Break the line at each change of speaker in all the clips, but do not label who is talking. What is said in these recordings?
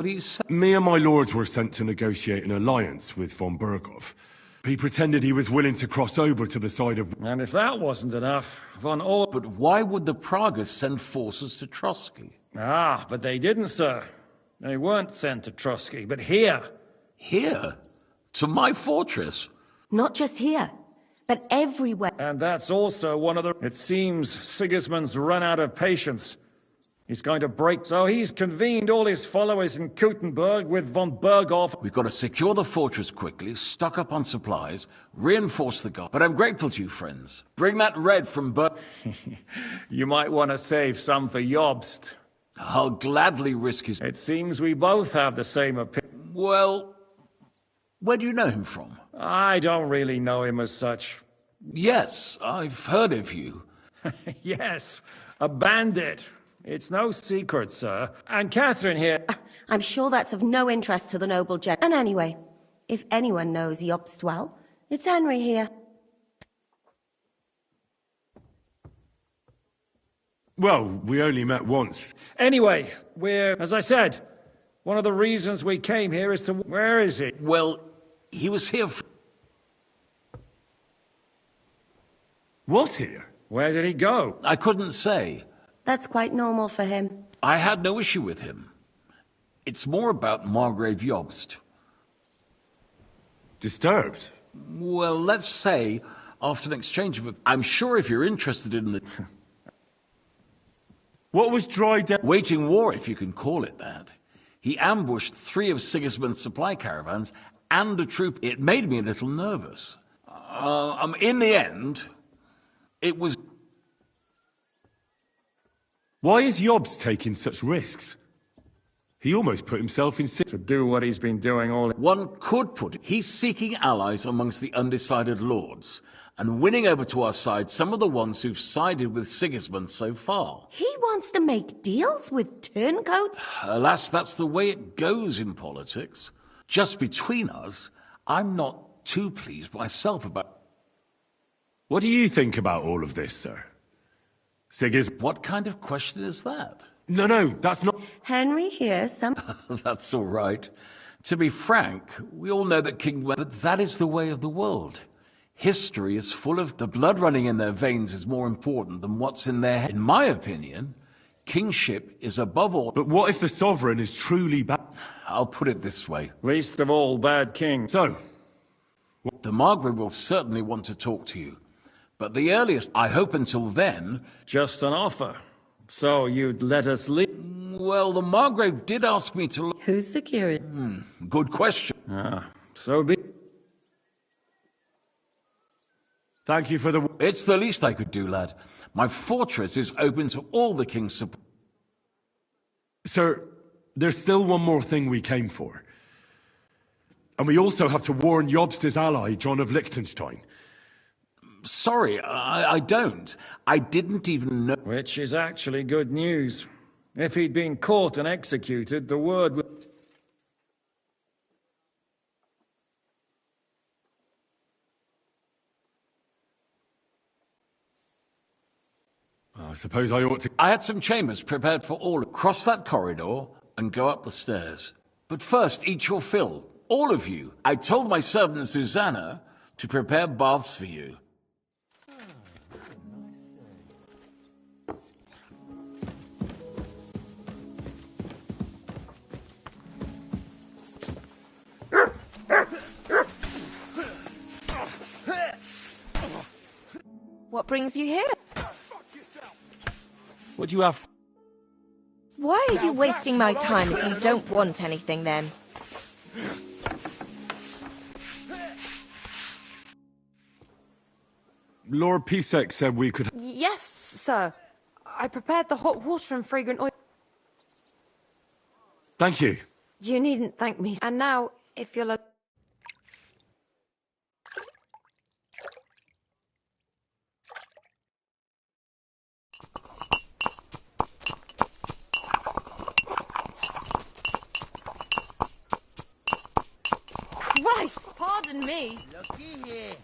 But he's...
Me and my lords were sent to negotiate an alliance with von Berghoff. He pretended he was willing to cross over to the side of...
And if that wasn't enough, von Or...
But why would the Pragas send forces to Trotsky?
Ah, but they didn't, sir. They weren't sent to Trotsky, but here.
Here? To my fortress?
Not just here, but everywhere.
And that's also one of the... It seems Sigismund's run out of patience. He's going to break... So he's convened all his followers in Kuttenberg with von Berghoff.
We've got to secure the fortress quickly, stock up on supplies, reinforce the guard. But I'm grateful to you, friends. Bring that red from
You might want to save some for Jobst.
I'll gladly risk his...
It seems we both have the same opinion.
Well, where do you know him from?
I don't really know him as such.
Yes, I've heard of you.
Yes, a bandit. It's no secret, sir. And Catherine here...
I'm sure that's of no interest to the noble gent. And anyway, if anyone knows Jobst well, it's Henry here.
Well, we only met once.
Anyway, as I said, one of the reasons we came here is to... Where is he?
Well, he was here
Was here?
Where did he go?
I couldn't say.
That's quite normal for him.
I had no issue with him. It's more about Margrave Jobst.
Disturbed?
Well, let's say, after an exchange of... I'm sure if you're interested in the...
What was Dryden...
Waging war, if you can call it that. He ambushed 3 of Sigismund's supply caravans and a troop. It made me a little nervous. In the end, it was...
Why is Jobst taking such risks? He almost put himself in...
To do what he's been doing all...
One could put it. He's seeking allies amongst the undecided lords, and winning over to our side some of the ones who've sided with Sigismund so far.
He wants to make deals with turncoats?
Alas, that's the way it goes in politics. Just between us, I'm not too pleased myself about...
What do you think about all of this, sir?
What kind of question is that?
No, that's not...
Henry here,
That's all right. To be frank, we all know that But that is the way of the world. History is full of... The blood running in their veins is more important than what's in their head. In my opinion, kingship is above all...
But what if the sovereign is truly bad?
I'll put it this way.
Least of all bad kings.
So?
The Margrave will certainly want to talk to you. But the earliest, I hope until then...
Just an offer. So you'd let us leave?
Well, the Margrave did ask me to...
Who's security?
Good question.
So be...
Thank you for the...
It's the least I could do, lad. My fortress is open to all the king's support.
Sir, there's still one more thing we came for. And we also have to warn Jobst's ally, John of Liechtenstein.
Sorry, I don't. I didn't even know...
Which is actually good news. If he'd been caught and executed, the word would...
I suppose I ought to...
I had some chambers prepared for all. Cross that corridor and go up the stairs. But first, eat your fill. All of you. I told my servant Susanna to prepare baths for you.
What brings you here?
What do you have?
Why are you wasting my time if you don't want anything, then?
Lord Pisek said we could...
Yes, sir. I prepared the hot water and fragrant oil.
Thank you.
You needn't thank me. And now, if you'll... Christ, pardon me.
Looky here.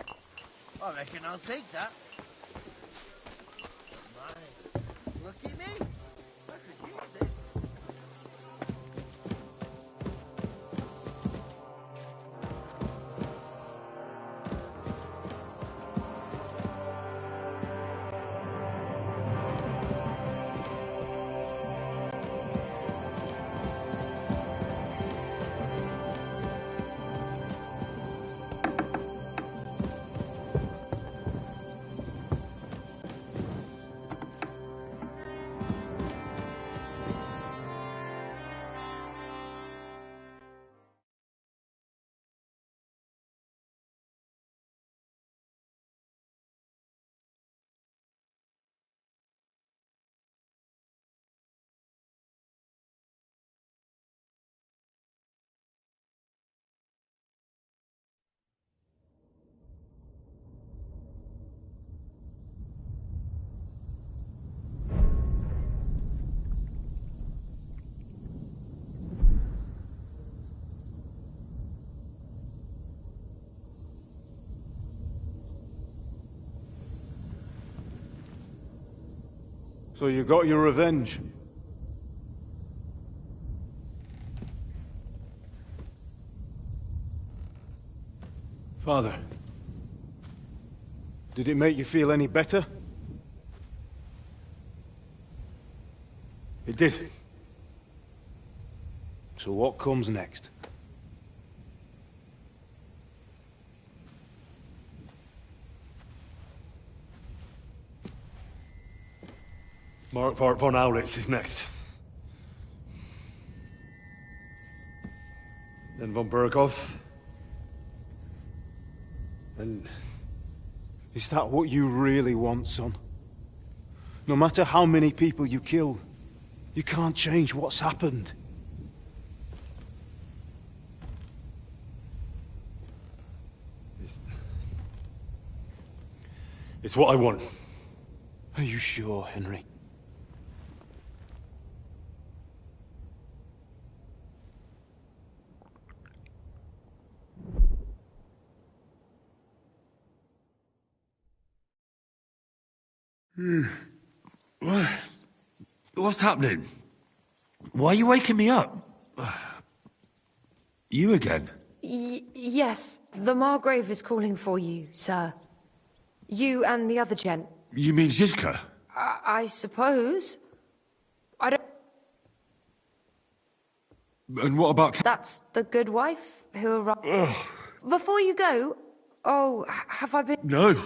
I reckon I'll take that. My, look at me. I could use it.
So you got your revenge? Father, did it make you feel any better? It did. So what comes next?
Markvart von Aulitz is next. Then von Berghoff.
And is that what you really want, son? No matter how many people you kill, you can't change what's happened.
It's what I want.
Are you sure, Henry?
What's happening? Why are you waking me up? You again?
Yes, the Margrave is calling for you, sir. You and the other gent.
You mean Ziska?
I suppose. I don't...
And what about...
That's the good wife who arrived. Before you go... Oh, have I been...
No.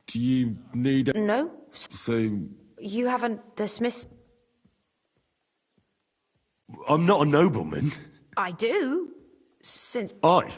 Do you need...
No?
So...
You haven't dismissed...
I'm not a nobleman.
I do. Since...
I?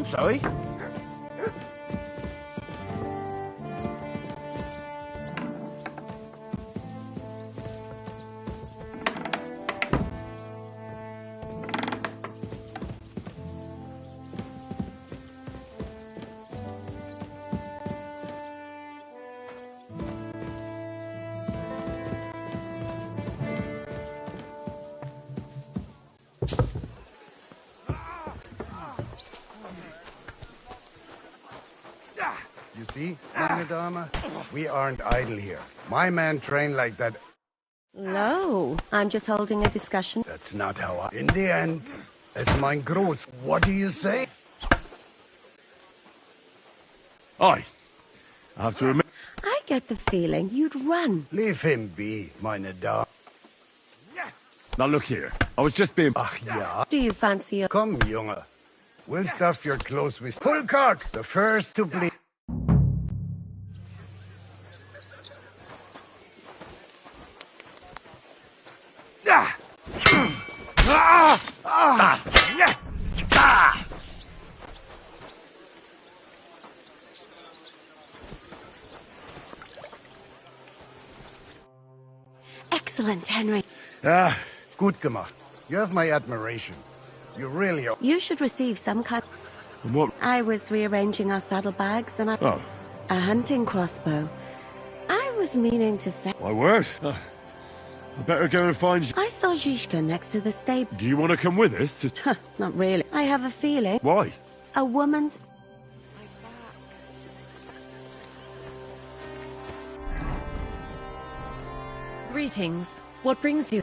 I'm sorry.
You see, Dama, we aren't idle here. My man trained like that.
No, I'm just holding a discussion.
That's not how I... In the end, es mein Groß. What do you say?
I have to remember.
I get the feeling you'd run.
Leave him be, meine Dame.
Now look here. I was just being.
Ach ja.
Do you fancy a...
Come, Junge. We'll stuff your clothes with... Pull cock! The first to bleed.
Excellent, Henry.
Gut gemacht. You have my admiration. You really are.
You should receive some kind...
And what?
I was rearranging our saddlebags and I...
Oh,
A hunting crossbow. I was meaning to say...
my word. I better go and find.
I saw Zhishka next to the stable.
Do you want to come with us?
Not really. I have a feeling.
Why?
A woman's...
Greetings. What brings you?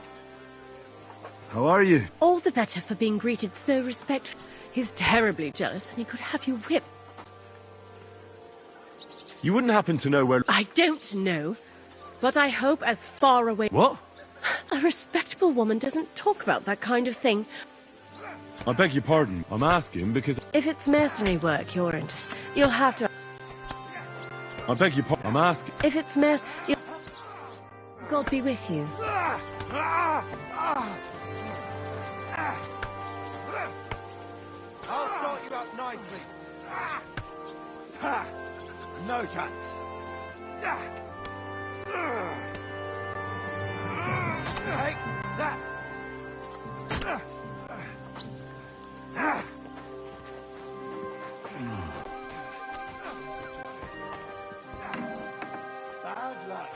How are you?
All the better for being greeted so respectfully. He's terribly jealous and he could have you whipped.
You wouldn't happen to know where.
I don't know, but I hope as far away...
What?
A respectable woman doesn't talk about that kind of thing.
I beg your pardon. I'm asking because.
If it's mercenary work you're interested, you'll have to...
I beg your pardon. I'm asking.
If it's God be with you.
I'll sort you out nicely. No chance. Take that. Bad luck.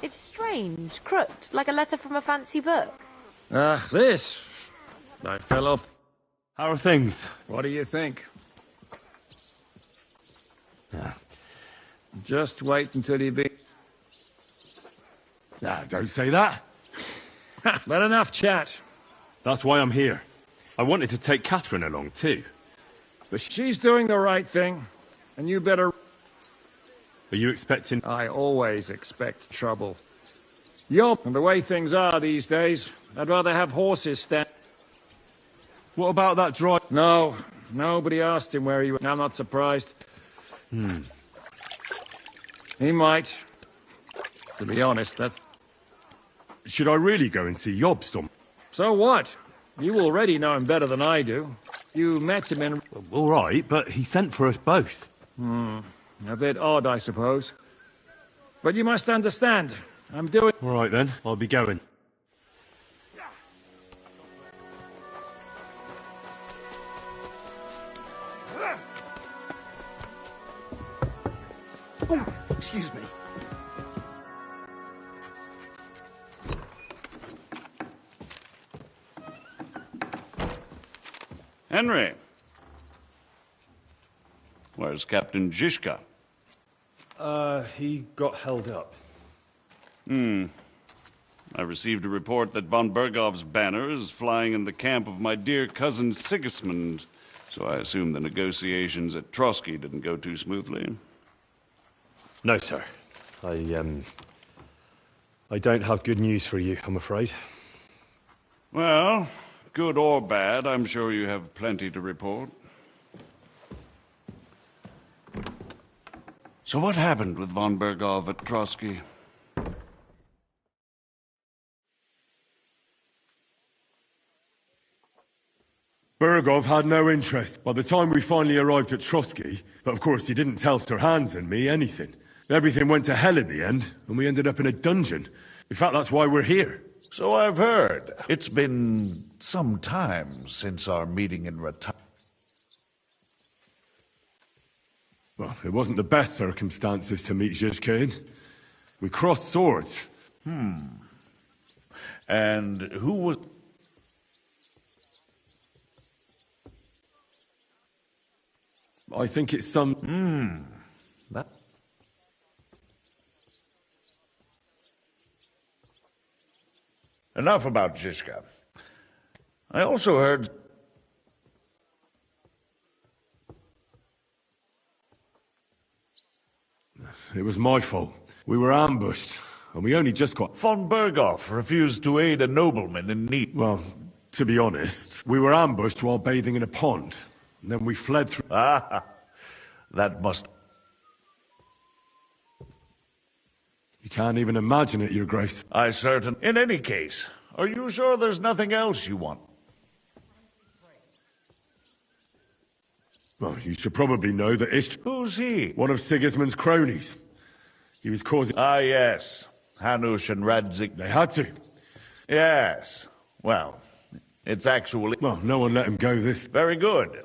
It's strange, crooked, like a letter from a fancy book.
This. I fell off.
How are things?
What do you think? Just wait until you be...
Don't say that.
But enough chat.
That's why I'm here. I wanted to take Catherine along too.
But she's doing the right thing. and you better...
Are you expecting...
I always expect trouble. Yup, and the way things are these days, I'd rather have horses stand...
What about that dry...
No, nobody asked him where he was. I'm not surprised. He might. To be honest, that's...
Should I really go and see Yobstom?
So what? You already know him better than I do. You met him in...
All right, but he sent for us both.
A bit odd, I suppose. But you must understand, I'm doing...
All right then, I'll be going.
Oh, excuse me.
Henry. Where's Captain Zizka?
He got held up.
I received a report that von Bergov's banner is flying in the camp of my dear cousin Sigismund, so I assume the negotiations at Trotsky didn't go too smoothly.
No, sir. I don't have good news for you, I'm afraid.
Well, good or bad, I'm sure you have plenty to report. So what happened with von Bergov at Trotsky?
Bergov had no interest by the time we finally arrived at Trotsky, but of course he didn't tell Sir Hans and me anything. Everything went to hell in the end, and we ended up in a dungeon. In fact, that's why we're here.
So I've heard. It's been some time since our meeting in Rata.
Well, it wasn't the best circumstances to meet Zizka in. We crossed swords.
And who was...
I think it's some...
That... Enough about Zizka. I also heard...
It was my fault. We were ambushed, and we only just got...
Von Berghoff refused to aid a nobleman in need.
Well, to be honest, we were ambushed while bathing in a pond. And then we fled through...
Ah, that must...
You can't even imagine it, Your Grace.
I certain... In any case, are you sure there's nothing else you want?
Well, you should probably know that Isht...
Who's he?
One of Sigismund's cronies. He was causing...
Ah, yes. Hanush and Radzik.
They had to.
Yes. Well, it's actually...
Well, no one let him go this...
Very good.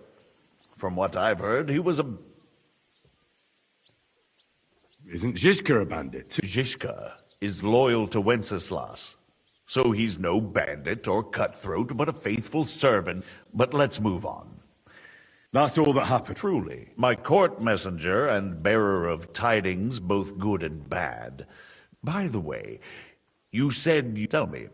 From what I've heard, he was a...
Isn't Zizka a bandit?
Zizka is loyal to Wenceslas. So he's no bandit or cutthroat, but a faithful servant. But let's move on.
That's all that happened.
Truly. My court messenger and bearer of tidings, both good and bad. By the way, you said you... Tell me.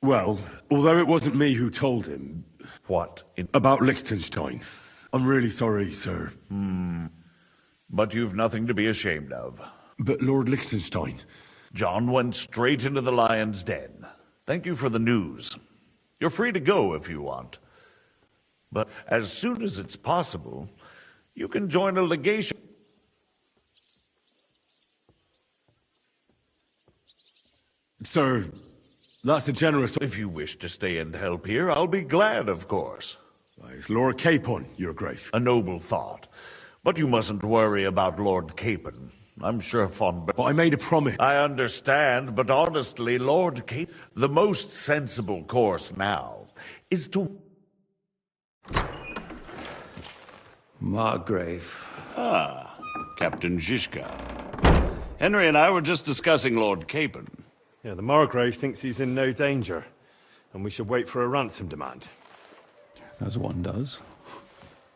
Well, although it wasn't me who told him...
What?
About Liechtenstein. I'm really sorry, sir.
But you've nothing to be ashamed of.
But Lord Liechtenstein...
John went straight into the lion's den. Thank you for the news. You're free to go if you want. But as soon as it's possible, you can join a legation.
Sir, that's a generous...
If you wish to stay and help here, I'll be glad, of course.
It's Lord Capon, Your Grace.
A noble thought. But you mustn't worry about Lord Capon. I'm sure
But I made a promise.
I understand, but honestly, Lord Capon, the most sensible course now is to...
Margrave.
Ah, Captain Zizka. Henry and I were just discussing Lord Capon.
Yeah, the Margrave thinks he's in no danger, and we should wait for a ransom demand.
As one does.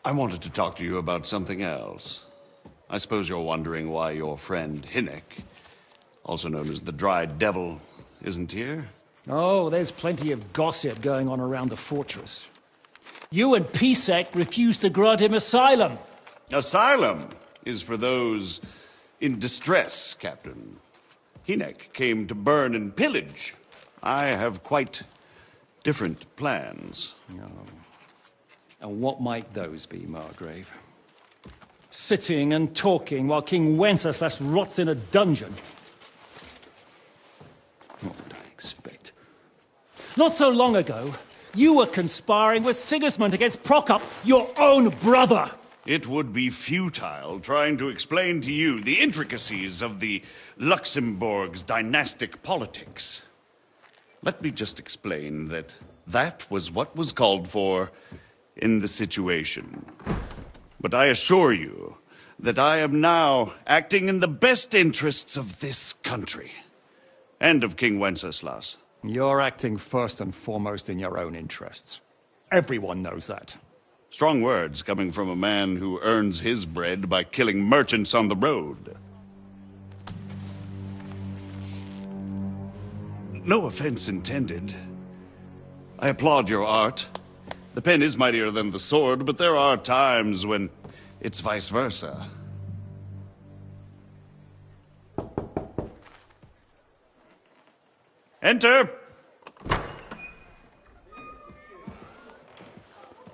I wanted to talk to you about something else. I suppose you're wondering why your friend Hinnek, also known as the Dry Devil, isn't here?
Oh, there's plenty of gossip going on around the fortress. You and Pisek refused to grant him asylum.
Asylum is for those in distress, Captain. Hynek came to burn and pillage. I have quite different plans.
Oh. And what might those be, Margrave? Sitting and talking while King Wenceslas rots in a dungeon. What would I expect? Not so long ago, you were conspiring with Sigismund against Prokop, your own brother.
It would be futile trying to explain to you the intricacies of the Luxembourg's dynastic politics. Let me just explain that that was what was called for in the situation. But I assure you that I am now acting in the best interests of this country and of King Wenceslas.
You're acting first and foremost in your own interests. Everyone knows that.
Strong words coming from a man who earns his bread by killing merchants on the road. No offense intended. I applaud your art. The pen is mightier than the sword, but there are times when it's vice versa. Enter!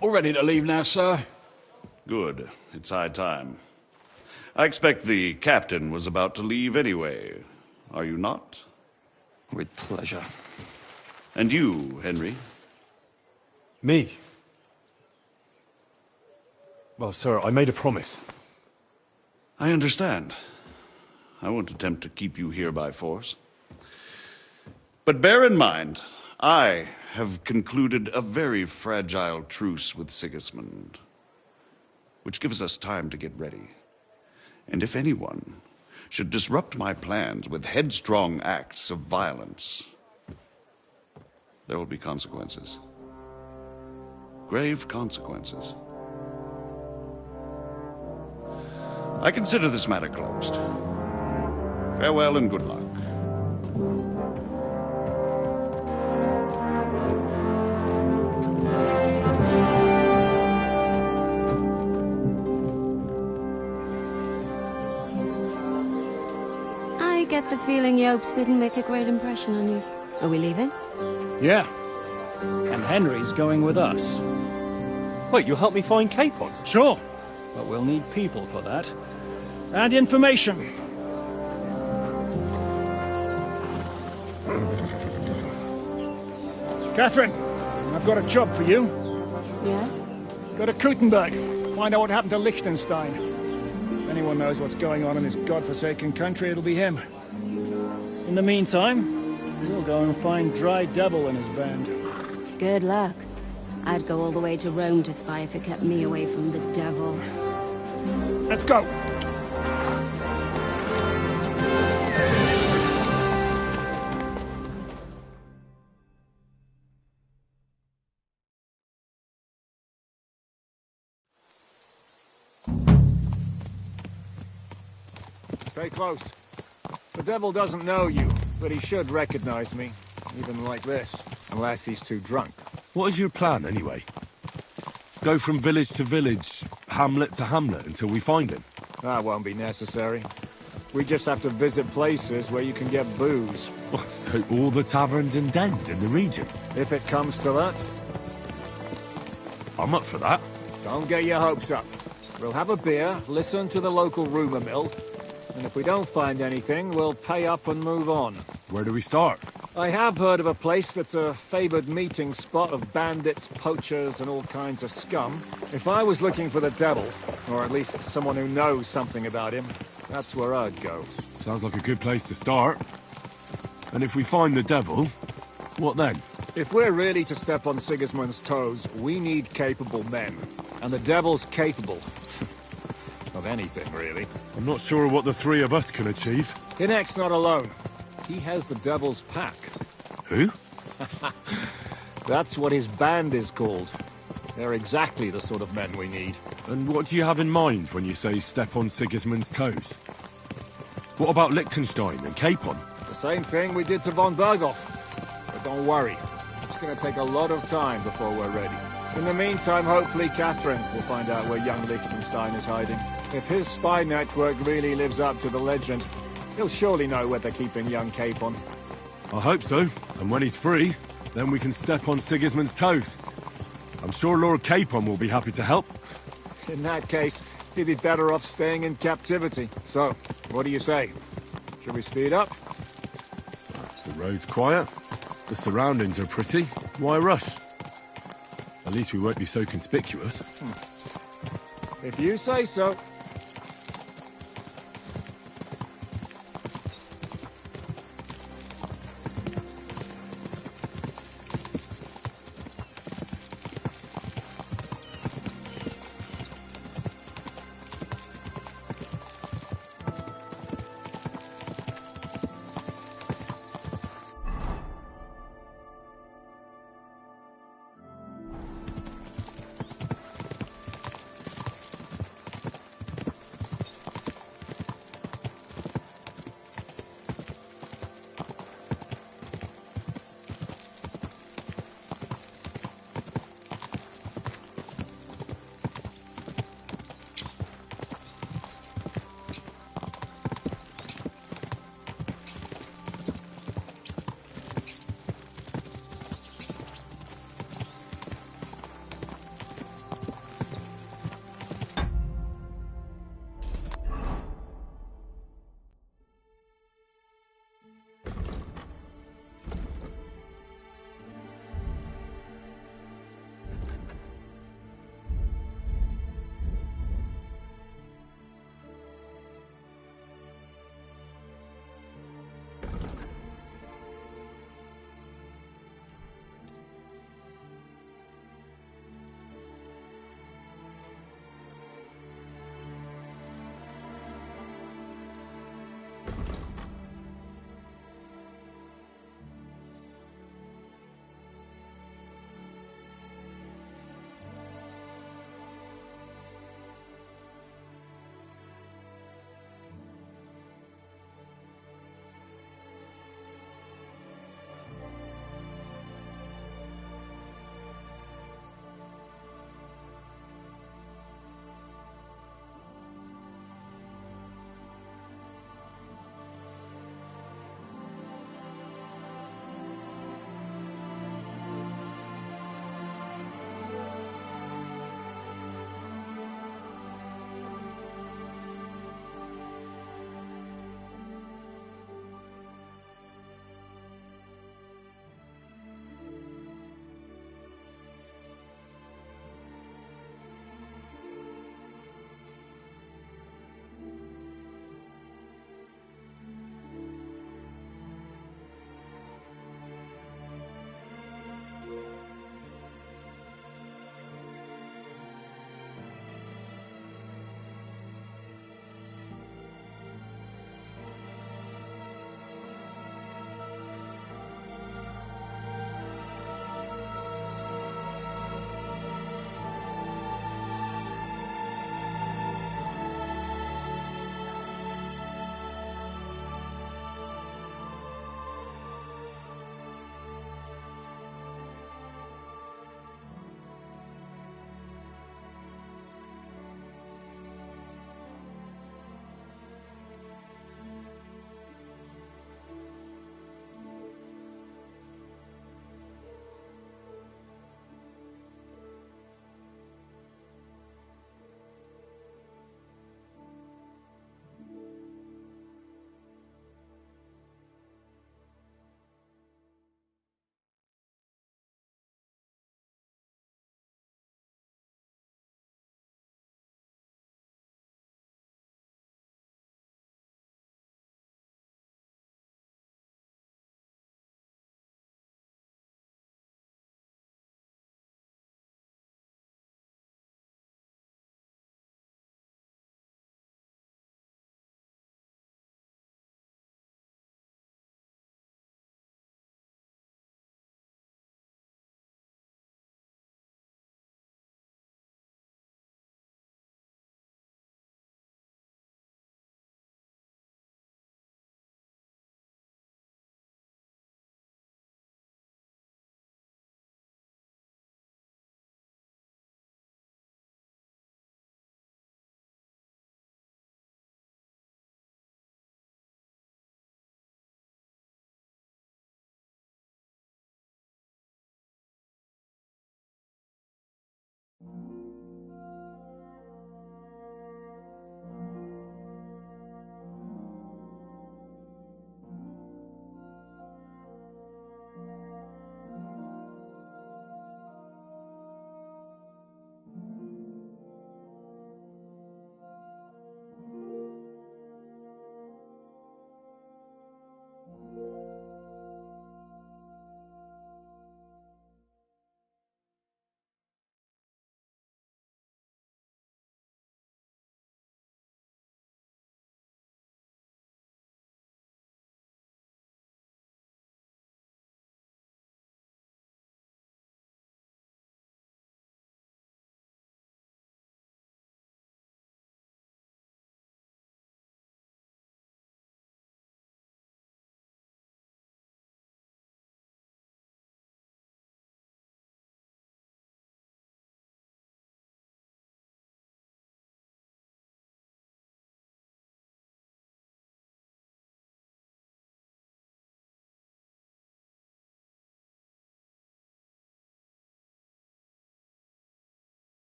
All ready to leave now, sir?
Good. It's high time. I expect the captain was about to leave anyway. Are you not?
With pleasure.
And you, Henry?
Me? Well, sir, I made a promise.
I understand. I won't attempt to keep you here by force. But bear in mind, I have concluded a very fragile truce with Sigismund, which gives us time to get ready. And if anyone should disrupt my plans with headstrong acts of violence, there will be consequences. Grave consequences. I consider this matter closed. Farewell and good luck.
I get the feeling Yopes didn't make a great impression on you. Are we leaving?
Yeah. And Henry's going with us.
Wait, you'll help me find Capon?
Sure. But we'll need people for that. And information. Catherine, I've got a job for you.
Yes?
Go to Kuttenberg. Find out what happened to Liechtenstein. If anyone knows what's going on in this godforsaken country, it'll be him. In the meantime, we'll go and find Dry Devil and his band.
Good luck. I'd go all the way to Rome to spy if it kept me away from the devil.
Let's go! Stay close. The devil doesn't know you, but he should recognize me, even like this, unless he's too drunk.
What is your plan, anyway? Go from village to village, hamlet to hamlet, until we find him?
That won't be necessary. We just have to visit places where you can get booze.
So all the taverns and dens in the region?
If it comes to that.
I'm up for that.
Don't get your hopes up. We'll have a beer, listen to the local rumour mill, and if we don't find anything, we'll pay up and move on.
Where do we start?
I have heard of a place that's a favoured meeting spot of bandits, poachers, and all kinds of scum. If I was looking for the devil, or at least someone who knows something about him, that's where I'd go.
Sounds like a good place to start. And if we find the devil, what then?
If we're really to step on Sigismund's toes, we need capable men. And the devil's capable. Of anything, really.
I'm not sure what the three of us can achieve.
Hynek's not alone. He has the devil's pack.
Who?
That's what his band is called. They're exactly the sort of men we need.
And what do you have in mind when you say step on Sigismund's toes? What about Liechtenstein and Capon?
The same thing we did to von Berghoff. But don't worry. It's going to take a lot of time before we're ready. In the meantime, hopefully Catherine will find out where young Liechtenstein is hiding. If his spy network really lives up to the legend, he'll surely know where they're keeping young Capon.
I hope so. And when he's free, then we can step on Sigismund's toes. I'm sure Lord Capon will be happy to help.
In that case, he'd be better off staying in captivity. So, what do you say? Should we speed up?
The road's quiet. The surroundings are pretty. Why rush? At least we won't be so conspicuous.
If you say so.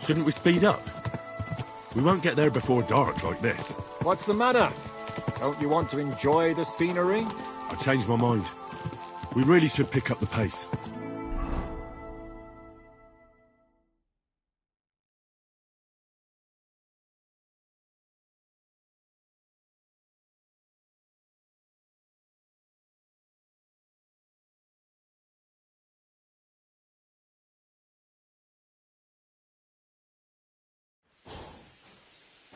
Shouldn't we speed up? We won't get there before dark like this.
What's the matter? Don't you want to enjoy the scenery?
I changed my mind. We really should pick up the pace.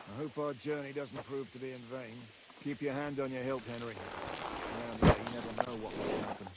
I hope our journey doesn't prove to be in vain. Keep your hand on your hilt, Henry. Around here, you never know what will happen.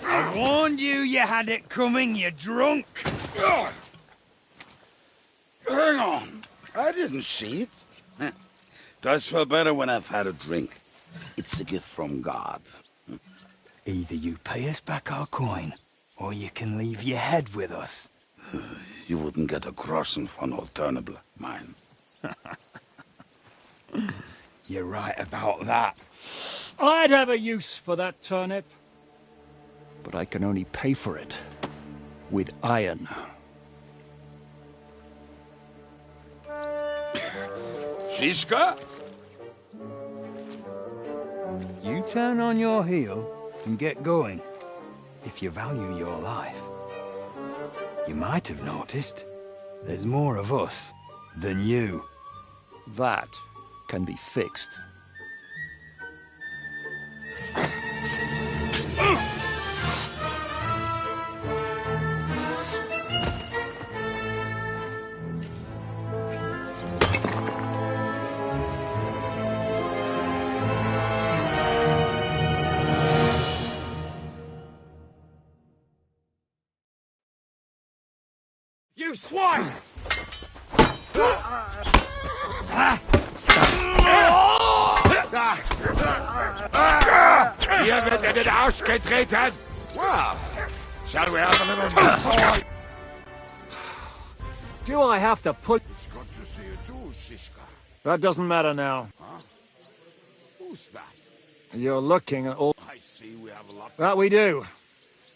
I warned you had it coming, you drunk!
Hang on. I didn't see it. Does feel better when I've had a drink. It's a gift from God.
Either you pay us back our coin, or you can leave your head with us.
You wouldn't get a crossing for no turnip, mine.
You're right about that.
I'd have a use for that turnip. But I can only pay for it with iron.
Shiska?
You turn on your heel and get going. If you value your life. You might have noticed there's more of us than you.
That can be fixed.
You swine!
Ihr werdet in den Arsch getreten! Well, shall we have a little more?
Do I have to put...
It's good to see you too, Shiska.
That doesn't matter now.
Huh? Who's that?
You're looking at all...
I see we have a lot...
That we do.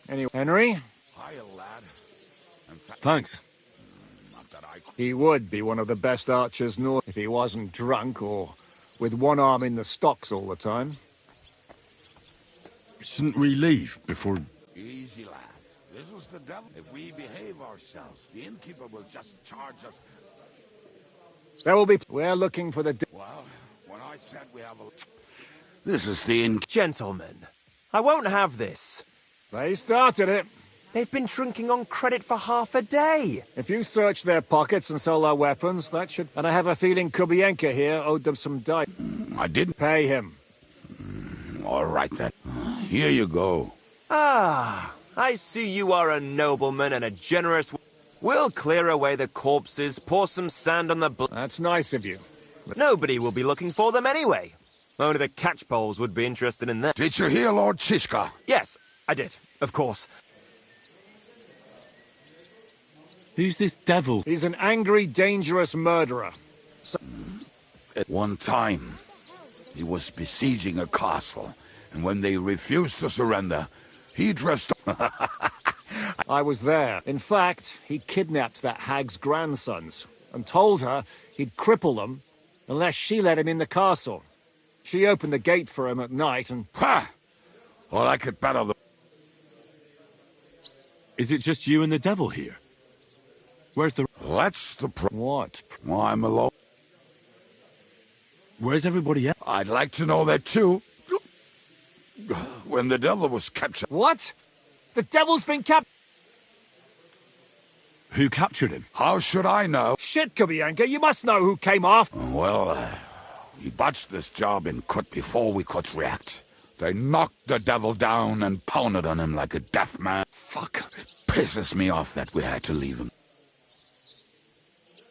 Anyway, Henry?
Hiya, lad.
Thanks.
He would be one of the best archers north if he wasn't drunk or with one arm in the stocks all the time.
Shouldn't we leave before...
Easy, lad. This was the devil. If we behave ourselves, the innkeeper will just charge us.
There will be... We're looking for the...
Well, when I said we have a... This is the inn...
Gentlemen, I won't have this.
They started it.
They've been drinking on credit for half a day.
If you search their pockets and sell their weapons, that should... And I have a feeling Kubienka here owed them some dice.
I didn't...
Pay him.
All right, then. Here you go.
Ah, I see you are a nobleman and a generous... We'll clear away the corpses, pour some sand on the...
That's nice of you.
But nobody will be looking for them anyway. Only the catchpoles would be interested in them.
Did you hear Lord Chishka?
Yes, I did. Of course.
Who's this devil?
He's an angry, dangerous murderer.
At one time, he was besieging a castle, and when they refused to surrender, he dressed up.
I was there. In fact, he kidnapped that hag's grandsons and told her he'd cripple them unless she let him in the castle. She opened the gate for him at night and...
Ha! Well, I could bet on the...
Is it just you and the devil here? Where's the...
That's the
What?
Well, I'm alone.
Where's everybody else?
I'd like to know that too. When the devil was captured...
What? The devil's been captured?
Who captured him?
How should I know?
Shit, Kubienka, you must know who came off.
Well, he botched this job in Kut before we could react. They knocked the devil down and pounded on him like a deaf man. Fuck. It pisses me off that we had to leave him.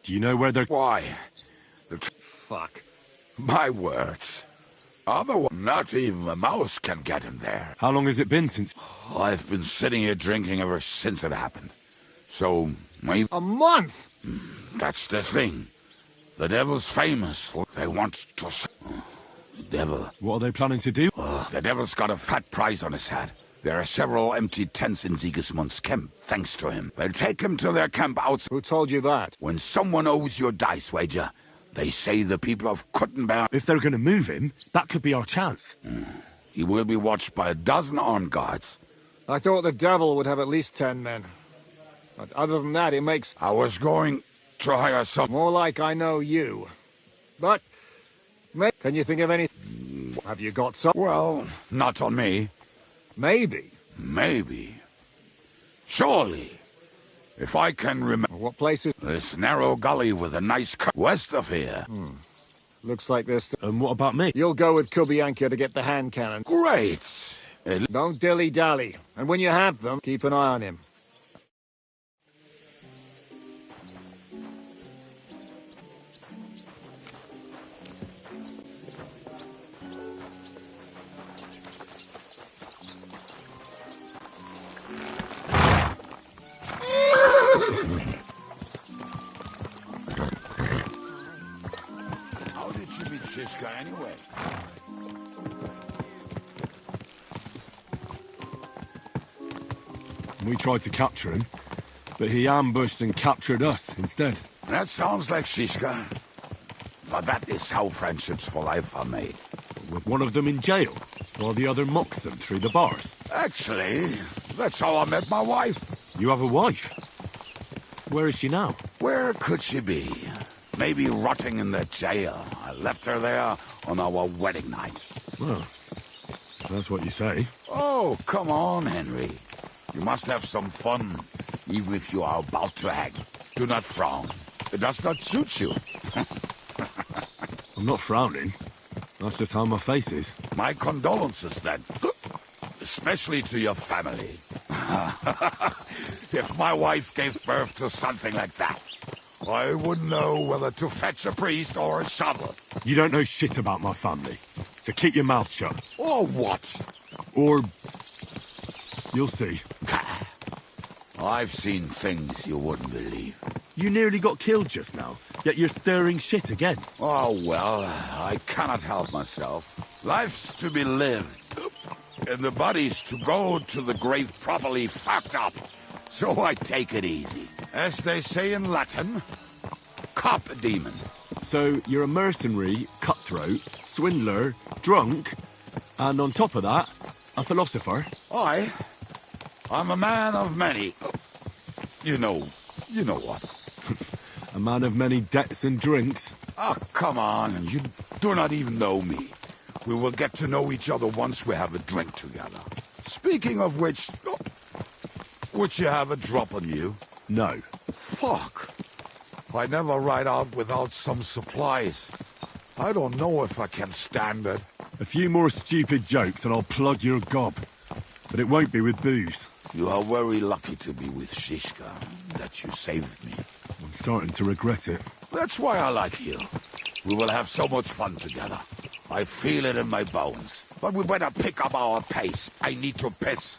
Do you know where they're...
Why?
Fuck.
My words. Otherwise, not even a mouse can get in there.
How long has it been since...
I've been sitting here drinking ever since it happened. So, maybe...
A month?
That's the thing. The devil's famous. They want to... The devil...
What are they planning to do?
The devil's got a fat prize on his head. There are several empty tents in Sigismund's camp, thanks to him. They'll take him to their camp outside.
Who told you that?
When someone owes your dice wager, they say the people of Kuttenberg...
If they're going to move him, that could be our chance.
He will be watched by a dozen armed guards.
I thought the devil would have at least 10 men. But other than that, it makes...
I was going to hire some...
More like I know you. But... Can you think of any... Have you got some?
Well, not on me.
Maybe.
Maybe. Surely. If I can remember...
What place is...
This narrow gully with a nice cut west of here.
Looks like this...
And what about me?
You'll go with Kubienka to get the hand cannon.
Great.
Don't dilly-dally. And when you have them, keep an eye on him.
How did you meet Chishka anyway?
We tried to capture him, but he ambushed and captured us instead.
That sounds like Shishka. But that is how friendships for life are made.
With one of them in jail, while the other mocks them through the bars.
Actually, that's how I met my wife.
You have a wife? Where is she now?
Where could she be? Maybe rotting in the jail. I left her there on our wedding night.
Well, that's what you say.
Oh, come on, Henry. You must have some fun, even if you are about to hang. Do not frown. It does not suit you.
I'm not frowning. That's just how my face is.
My condolences, then. Especially to your family. If my wife gave birth to something like that, I wouldn't know whether to fetch a priest or a shovel.
You don't know shit about my family, so keep your mouth shut.
Or what?
Or... you'll see.
I've seen things you wouldn't believe.
You nearly got killed just now, yet you're stirring shit again.
Oh, well, I cannot help myself. Life's to be lived, and the body's to go to the grave properly fucked up. So I take it easy. As they say in Latin, cop a demon.
So you're a mercenary, cutthroat, swindler, drunk, and on top of that, a philosopher?
I'm a man of many... You know what.
A man of many debts and drinks?
Oh, come on, you do not even know me. We will get to know each other once we have a drink together. Speaking of which... Would you have a drop on you?
No.
Fuck. I never ride out without some supplies. I don't know if I can stand it.
A few more stupid jokes and I'll plug your gob. But it won't be with booze.
You are very lucky to be with Shishka, that you saved me.
I'm starting to regret it.
That's why I like you. We will have so much fun together. I feel it in my bones. But we better pick up our pace. I need to piss.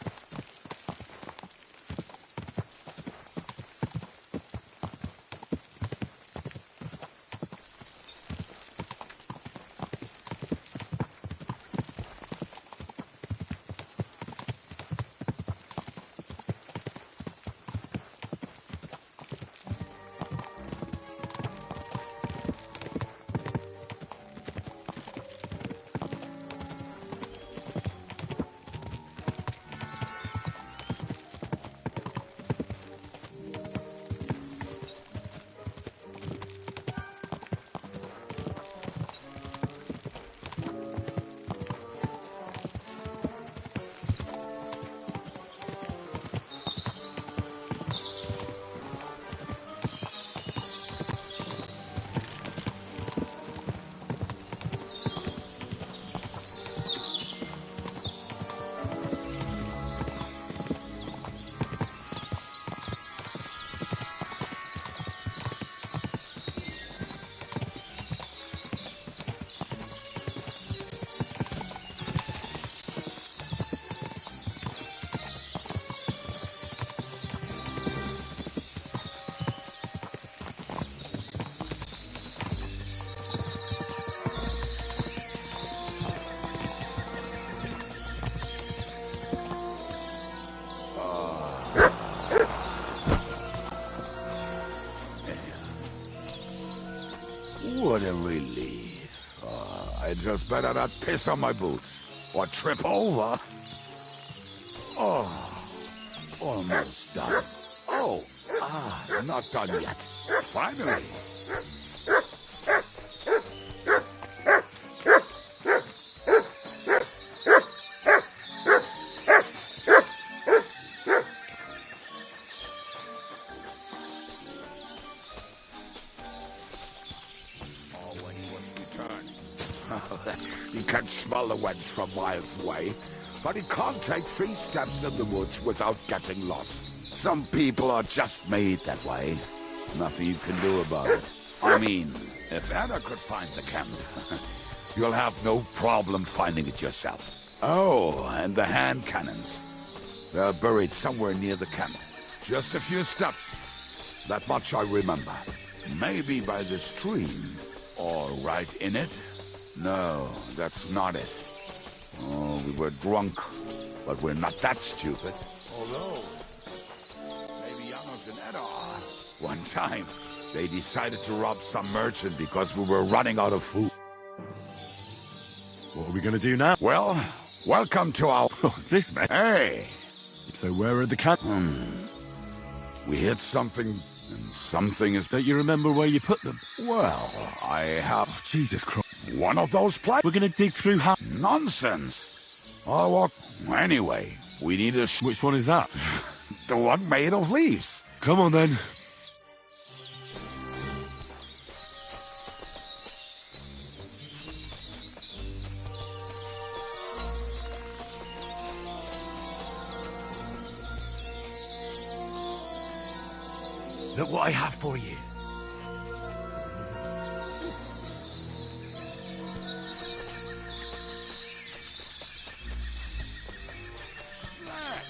What a relief. I just better not piss on my boots. Or trip over. Oh, almost done. Oh, not done yet. Finally. He can smell the wench from miles away, but he can't take 3 steps in the woods without getting lost. Some people are just made that way. Nothing you can do about it. I mean, if Anna could find the camp, you'll have no problem finding it yourself. Oh, and the hand cannons. They're buried somewhere near the camp. Just a few steps. That much I remember. Maybe by the stream, or right in it. No, that's not it. Oh, we were drunk, but we're not that stupid. Although, maybe Janos and Ed are. One time, they decided to rob some merchant because we were running out of food.
What are we gonna do now?
Well, welcome to our...
This man.
Hey!
So where are the cats?
We hit something, and something is...
Don't you remember where you put them?
Well, I have...
Oh, Jesus Christ.
One of those places?
We're gonna dig through how...
Nonsense! I'll walk... Anyway, we need a...
Which one is that?
The one made of leaves.
Come on, then.
Look what I have for you.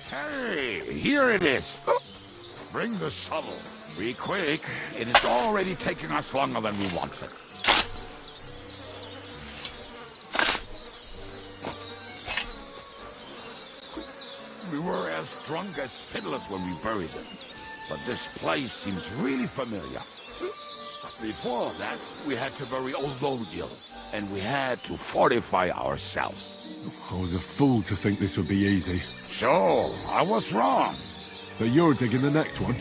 Hey, here it is. Bring the shovel. Be quick. It is already taking us longer than we wanted. We were as as drunk as fiddlers when we buried them. But this place seems really familiar. Before that, we had to bury old Lodiel, and we had to fortify ourselves.
I was a fool to think this would be easy.
Sure, I was wrong.
So you're digging the next one?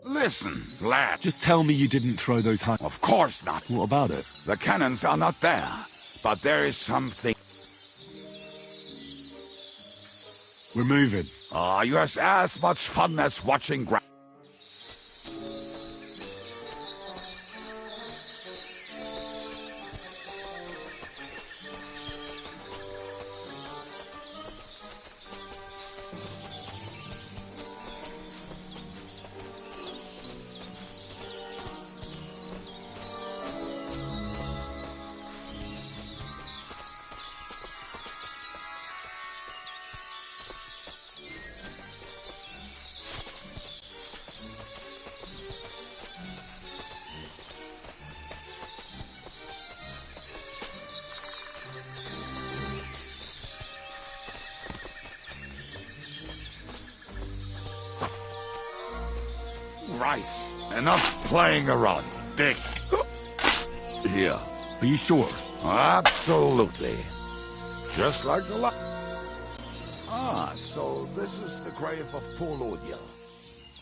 Listen, lad.
Just tell me you didn't throw those
Of course not.
What about it?
The cannons are not there. But there is something...
We're moving.
You have as much fun as watching Right. Enough playing around. Dig. Here.
Are you sure?
Absolutely. Just like the last. So this is the grave of poor Lodiel.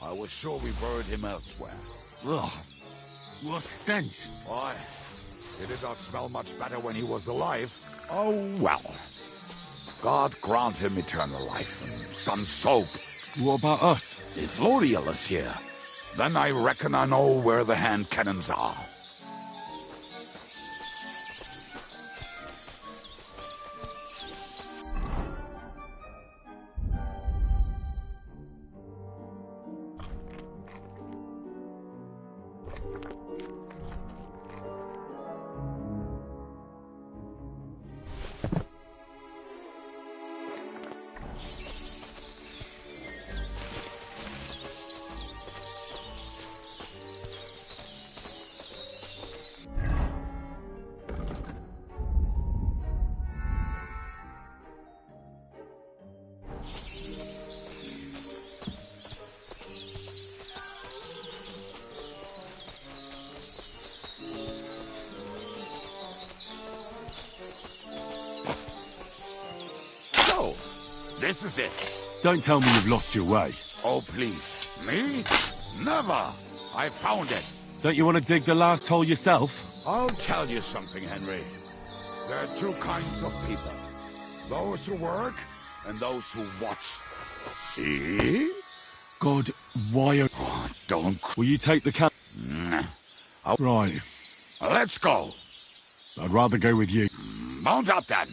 I was sure we buried him elsewhere.
Ugh. What stench.
Why? He did not smell much better when he was alive. Oh, well. God grant him eternal life and some soap.
What about us?
If Lodiel is here, then I reckon I know where the hand cannons are. This is it.
Don't tell me you've lost your way.
Oh, please. Me? Never. I found it.
Don't you want to dig the last hole yourself?
I'll tell you something, Henry. There are two kinds of people. Those who work and those who watch. See?
God, why are...
Oh, don't...
Will you take the cat? Right.
Let's go.
I'd rather go with you.
Mount up, then.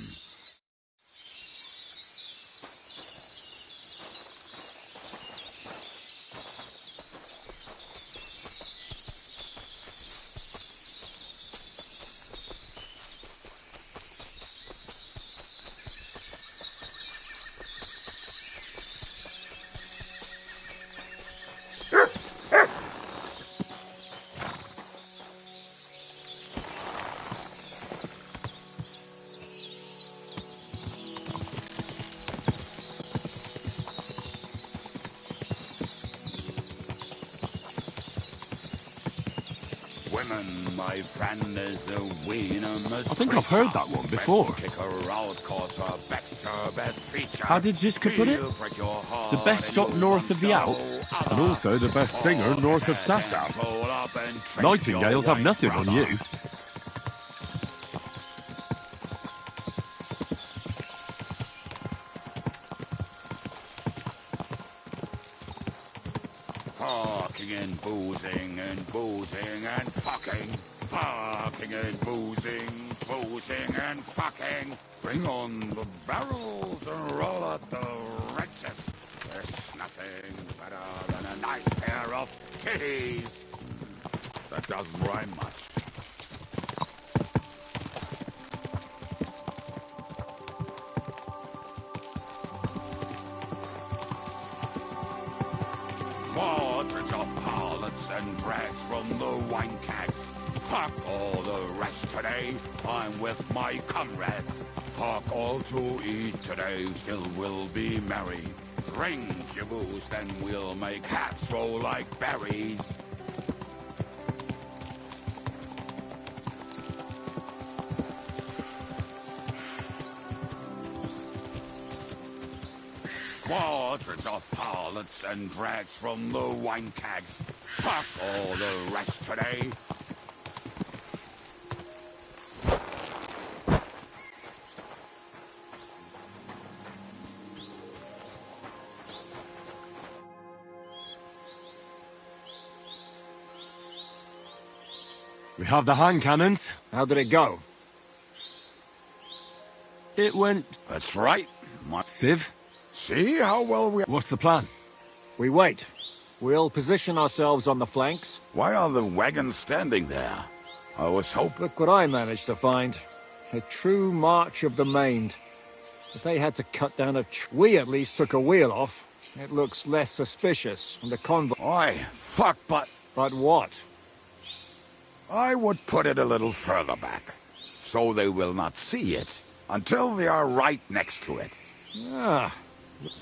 Women, my friend, is a winner.
I think I've heard that one before. How did Ziska put it? The best shot north of the Alps, and also the best singer north of Sasau. Nightingales have nothing on you.
Fucking and boozing and boozing and fucking. Fucking and boozing and fucking. Bring on the barrels and roll out the wretches. There's nothing better than a nice pair of titties. That doesn't rhyme much. wankags. Fuck all the rest today. I'm with my comrades. Fuck all to eat today. Still we'll be merry. Ring your booze, then we'll make hats roll like berries. Squadrons of harlots and drags from the wankags. Fuck all the rest today.
We have the hand cannons.
How did it go?
It went...
That's right.
Civ?
See how well we...
What's the plan?
We wait. We'll position ourselves on the flanks.
Why are the wagons standing there? I was hoping...
Look what I managed to find. A true march of the maimed. If they had to cut down a we at least took a wheel off. It looks less suspicious, and the convoy...
Oi, fuck, but...
But what?
I would put it a little further back, so they will not see it until they are right next to it.
Ah.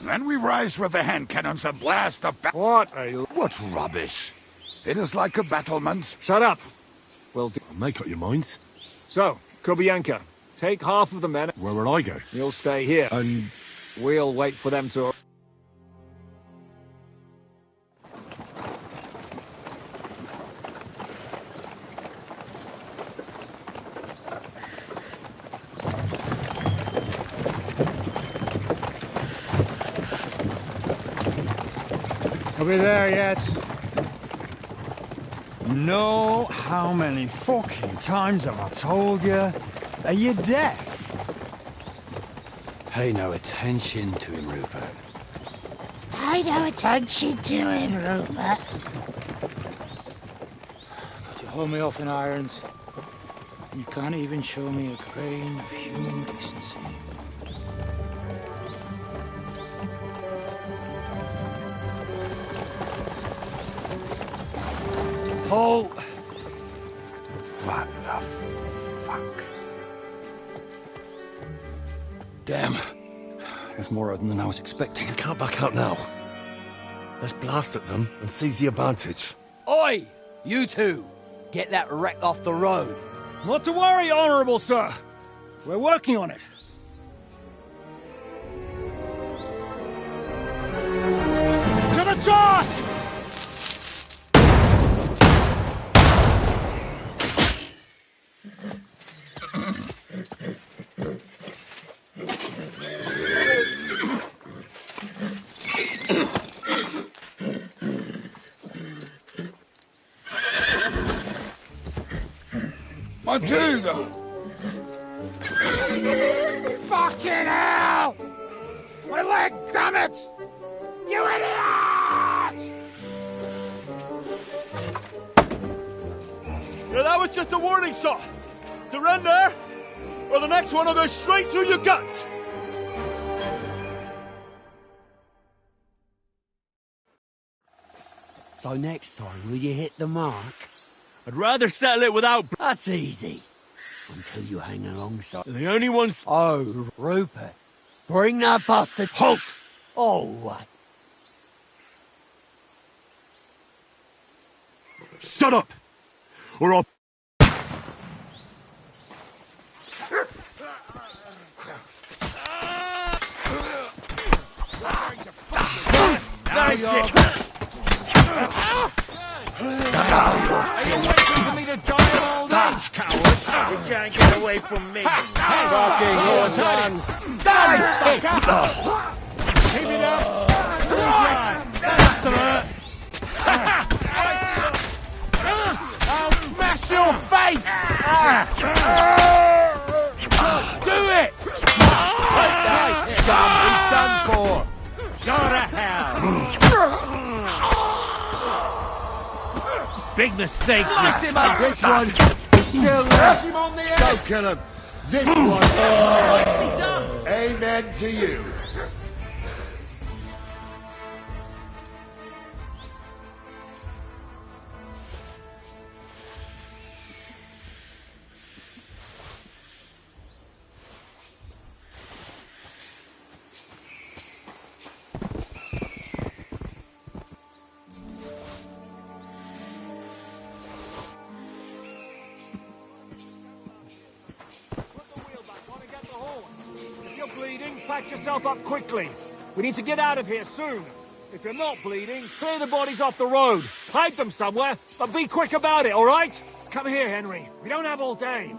Then we rise with the hand cannons and blast the What rubbish! It is like a battlement.
Shut up! Well,
make up your minds.
So, Kubianka, take half of the men.
Where will I go?
You'll stay here.
And...
We'll wait for them to...
Are we there yet? No, how many fucking times have I told you? Are you deaf?
Pay no attention to him, Rupert.
Pay no attention to him, Rupert.
You hold me up in irons. You can't even show me a grain of human decency.
Paul! What the fuck? Damn. There's more of them than I was expecting. I can't back out now. Let's blast at them and seize the advantage.
Oi! You two! Get that wreck off the road.
Not to worry, Honourable Sir. We're working on it. To the task!
Matilda! Fucking hell! My leg, damn it! You idiots!
Yeah, that was just a warning shot. Surrender, or the next one will go straight through your guts.
So next time, will you hit the mark?
I'd rather settle it without...
That's easy. Until you hang alongside...
The only ones...
Oh, Rupert. Bring that bastard...
Halt!
Oh, what?
Shut up! Or I'll...
Nice hit!
Are you waiting for me to die of old age, cowards?
You can't get away from me!
Fucking horse hands!
Keep it up! That's the hurt! I'll smash your face! Do it! Nice! He's done for! Go to hell! Big mistake!
Slice him up!
This one is still left. Don't kill him. This one. Amen to you.
patch yourself up quickly. We need to get out of here soon. If you're not bleeding, clear the bodies off the road. Hide them somewhere, but be quick about it, all right? Come here, Henry. We don't have all day.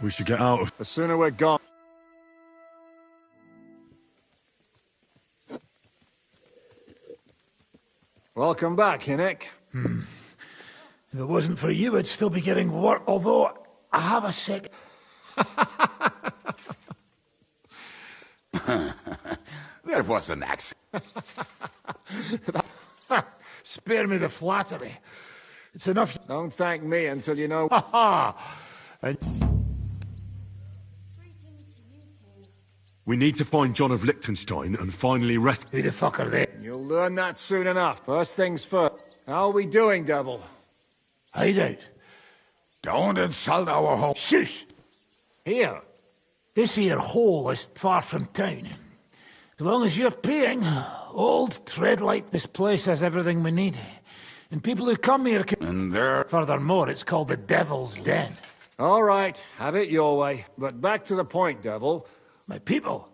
We should get out of...
The sooner we're gone. Welcome back, Hinnick.
If it wasn't for you, I'd still be getting work, although I have a sec...
There was an accident.
Spare me the flattery. It's enough...
Don't thank me until you know...
Ha ha!
We need to find John of Liechtenstein and finally rescue...
Who the fuck are they?
You'll learn that soon enough. First things first. How are we doing, Devil?
Hideout.
Don't insult our home.
Shush! Here. This here hole is far from town. As long as you're paying, old Treadlight, this place has everything we need. And people who come here can...
And there...
Furthermore, it's called the Devil's Den.
All right, have it your way. But back to the point, Devil.
My people?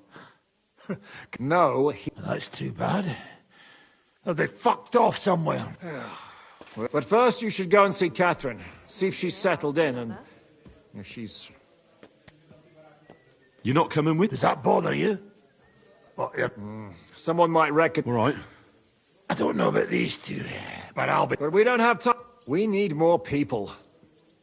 No,
That's too bad. Have they fucked off somewhere?
But first you should go and see Catherine. See if she's settled in and... if she's...
You're not coming with...
Does that bother you? What,
Someone might reckon...
All right.
I don't know about these two, but I'll be...
But we don't have time. We need more people.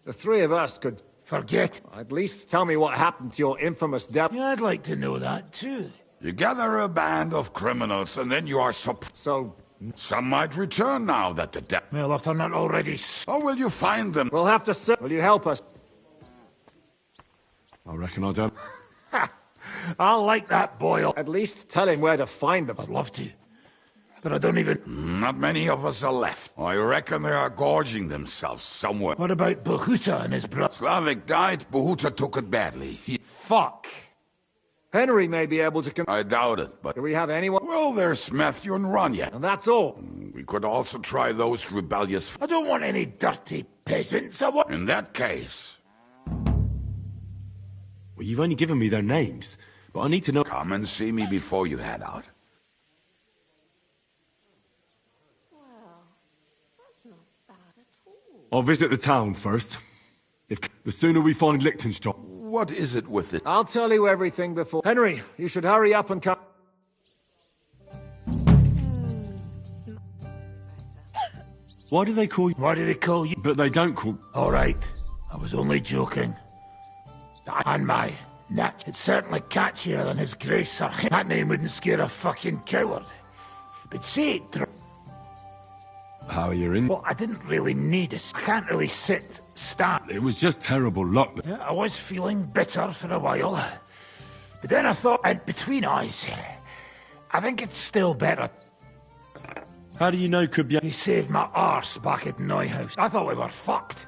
The three of us could...
Forget.
At least tell me what happened to your infamous devil.
Yeah, I'd like to know that, too.
You gather a band of criminals, and then you are
So...
Some might return now that the devil...
Well, if they're not already...
How will you find them?
We'll have to... Will you help us?
I reckon I don't...
I'll like that boy.
At least tell him where to find them.
I'd love to. But I don't even...
Not many of us are left. I reckon they are gorging themselves somewhere.
What about Bahuta and his brother?
Slavik died, Bahuta took it badly.
Fuck.
Henry may be able to...
I doubt it, but...
Do we have anyone?
Well, there's Matthew and Ranya.
And that's all.
We could also try those rebellious...
I don't want any dirty peasants. I want...
In that case...
Well, you've only given me their names, but I need to know...
Come and see me before you head out.
I'll visit the town first. The sooner we find Liechtenstein...
What is it with it?
I'll tell you everything before... Henry, you should hurry up and come...
Why do they call you...
Why do they call you...
But they don't call...
All right. I was only joking. And my... Nat, it's certainly catchier than his grace, sir. That name wouldn't scare a fucking coward. But say it...
How are you in?
Well, I didn't really need it. I can't really stand.
It was just terrible luck.
Yeah, I was feeling bitter for a while. But then I thought, and between us, I think it's still better.
How do you know Kubienka?
He saved my arse back at Neuhaus. I thought we were fucked.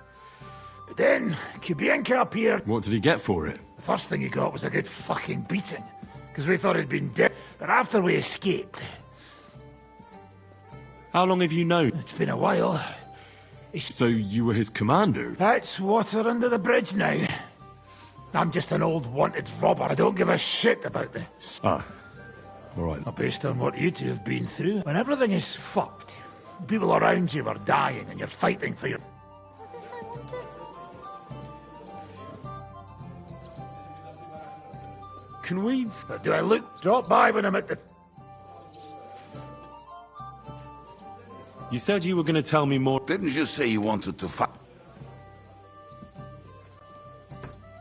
But then, Kubienka appeared.
What did he get for it?
The first thing he got was a good fucking beating. Because we thought he'd been dead. But after we escaped...
How long have you known?
It's been a while.
So you were his commander?
That's water under the bridge now. I'm just an old wanted robber. I don't give a shit about this.
Ah, all right.
Based on what you two have been through, when everything is fucked, people around you are dying and you're fighting for your...
Can we...
Do I look? Drop by when I'm at the...
You said you were going to tell me more.
Didn't you say you wanted to fight?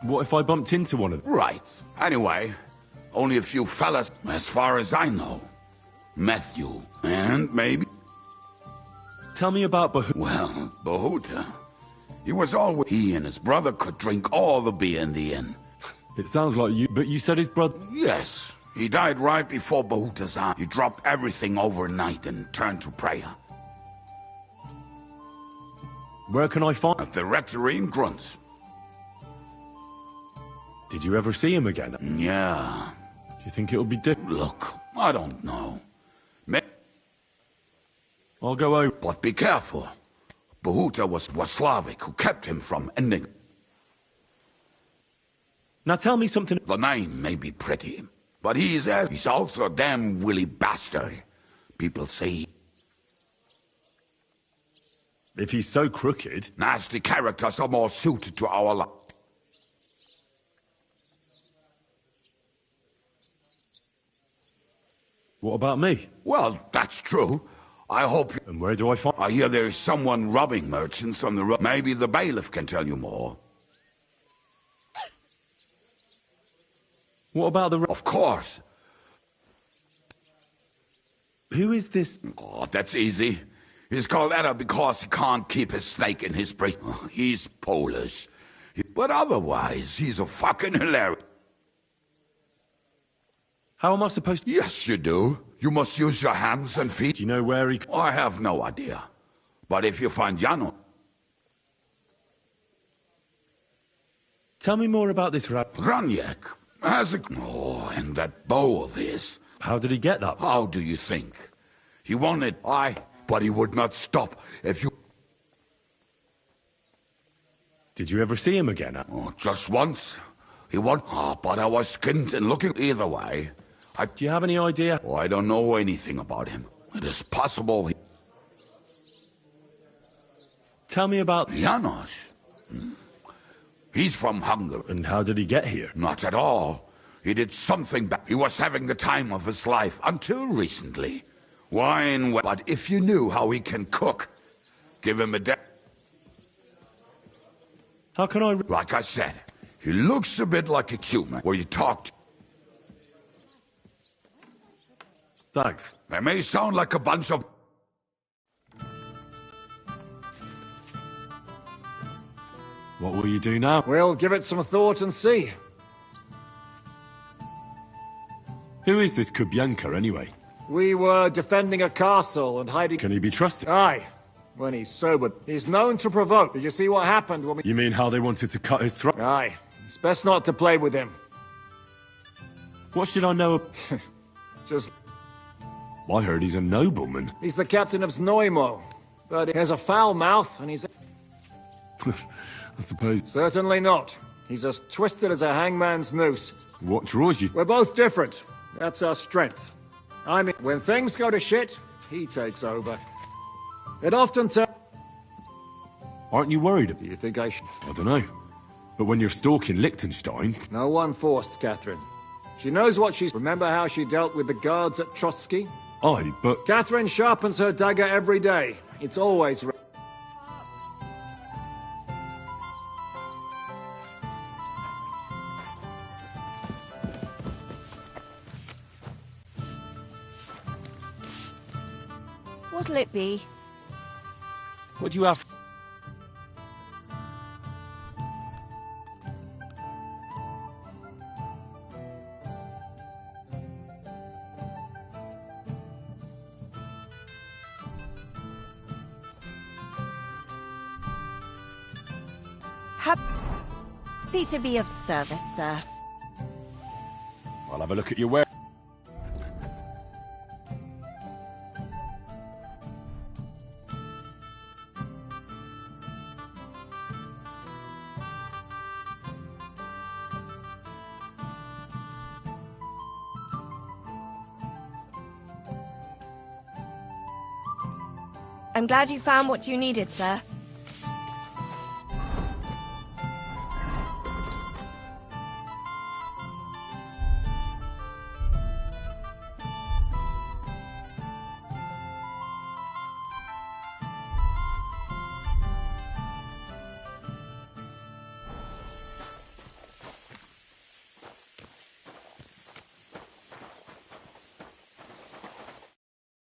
What if I bumped into one of them?
Right. Anyway, only a few fellas, as far as I know. Matthew, and maybe...
Tell me about Bahuta.
Well, Bahuta. He was always... He and his brother could drink all the beer in the inn.
It sounds like you, but you said his brother...
Yes. He died right before Bahuta's eye. He dropped everything overnight and turned to prayer.
Where can I find...
At the rectory in Grunt.
Did you ever see him again?
Yeah.
Do you think it'll be different?
Look, I don't know.
I'll go over.
But be careful. Bahuta was Slavic, who kept him from ending.
Now tell me something.
The name may be pretty, but he's also a damn willy bastard. People say...
If he's so crooked...
Nasty characters are more suited to our life.
What about me?
Well, that's true. I hope...
And where do I find...
I hear there's someone robbing merchants on the road. Maybe the bailiff can tell you more.
What about the...
Of course.
Who is this?
Oh, that's easy. He's called Etta because he can't keep his snake in his brain. He's Polish. But otherwise, he's a fucking hilarious...
How am I supposed to...
Yes, you do. You must use your hands and feet.
Do you know where he...
I have no idea. But if you find Jano...
Tell me more about this
Raniak has a... Oh, and that bow of his.
How did he get that?
How do you think? He wanted... but he would not stop if you...
Did you ever see him again?
Oh, just once. He won... but I was skinned and looking either way.
Do you have any idea?
Oh, I don't know anything about him. It is possible he...
Tell me about...
Janos. He's from Hungary.
And how did he get here?
Not at all. He did something bad. He was having the time of his life until recently. Wine, but if you knew how he can cook, give him a
How can I...
Like I said, he looks a bit like a Cuban, where you talk to...
Thanks.
They may sound like a bunch of...
What will you do now?
We'll give it some thought and see.
Who is this Kubyanka, anyway?
We were defending a castle and hiding...
Can he be trusted?
Aye. When he's sober. He's known to provoke. Did you see what happened when we...
You mean how they wanted to cut his throat?
Aye. It's best not to play with him.
What should I know?
Just...
I heard he's a nobleman.
He's the captain of Znojmo. But he has a foul mouth and he's...
I suppose...
Certainly not. He's as twisted as a hangman's noose.
What draws you?
We're both different. That's our strength. I mean, when things go to shit, he takes over. It often
Aren't you worried?
Do you think I should?
I don't know. But when you're stalking Liechtenstein...
No one forced Catherine. She knows what she's... Remember how she dealt with the guards at Trotsky?
Aye, but...
Catherine sharpens her dagger every day. It's always...
What'll it be?
What do you have?
Happy to be of service, sir.
I'll have a look at your wear.
I'm glad you found what you needed, sir.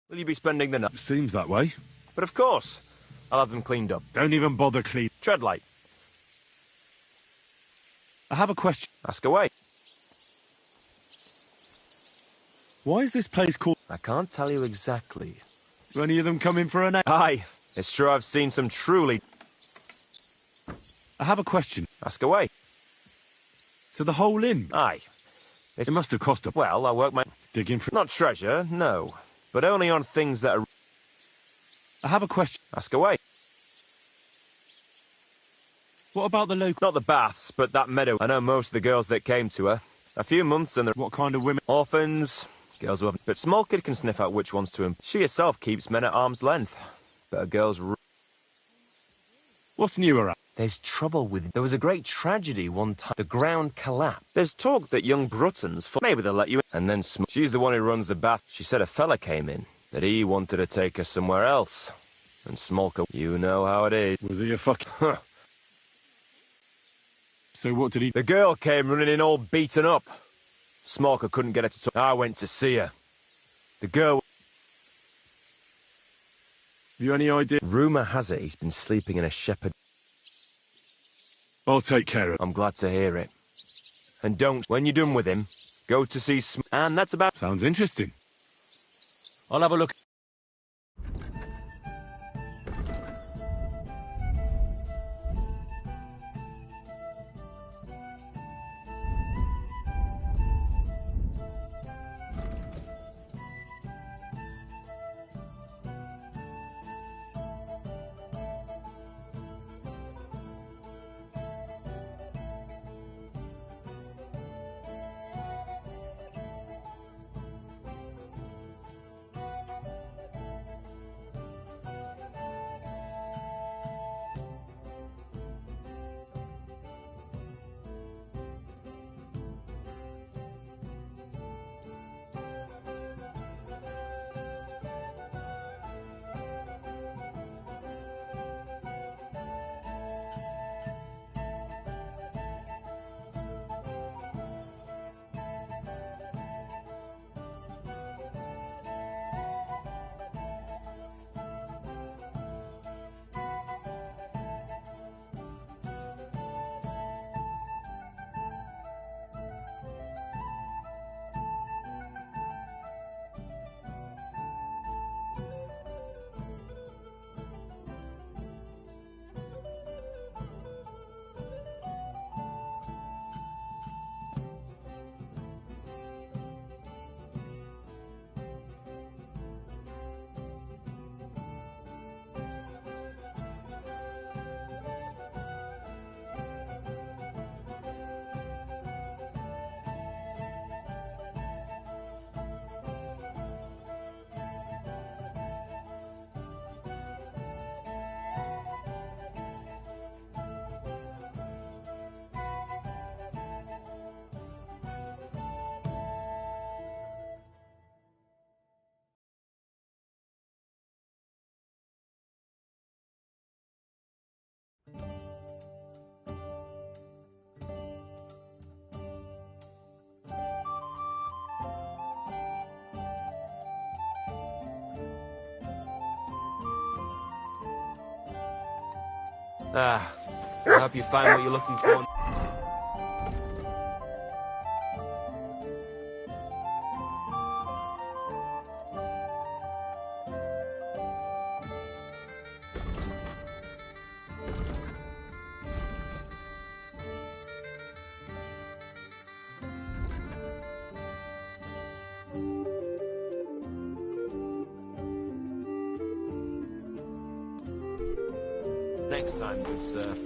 Will you be spending the night?
Seems that way.
But of course. I'll have them cleaned up.
Don't even bother clean.
Tread light.
I have a question.
Ask away.
Why is this place called...
I can't tell you exactly.
Do any of them come in for an...
Aye. It's true I've seen some truly...
I have a question.
Ask away.
So the whole inn?
Aye.
It must have cost a...
Well, I work my...
Digging for...
Not treasure, no. But only on things that are...
I have a question.
Ask away.
What about the local...
Not the baths, but that meadow. I know most of the girls that came to her. A few months and...
What kind of women?
Orphans, girls who haven't... But Small Kid can sniff out which ones to him. She herself keeps men at arm's length. But a girl's...
What's new around?
There's trouble with... There was a great tragedy one time. The ground collapsed. There's talk that young Bruttons... Maybe they'll let you in. And then she's the one who runs the bath. She said a fella came in. That he wanted to take her somewhere else. And Smolka... You know how it is.
Was he a fucking... So what did he...
The girl came running in all beaten up. Smolka couldn't get her to talk. I went to see her. The girl...
Have you any idea?
Rumour has it he's been sleeping in a shepherd...
I'll take care of it.
I'm glad to hear it. And don't, when you're done with him, go to see and that's about...
Sounds interesting.
I'll have a look. I hope you find what you're looking for. Next time, good sir.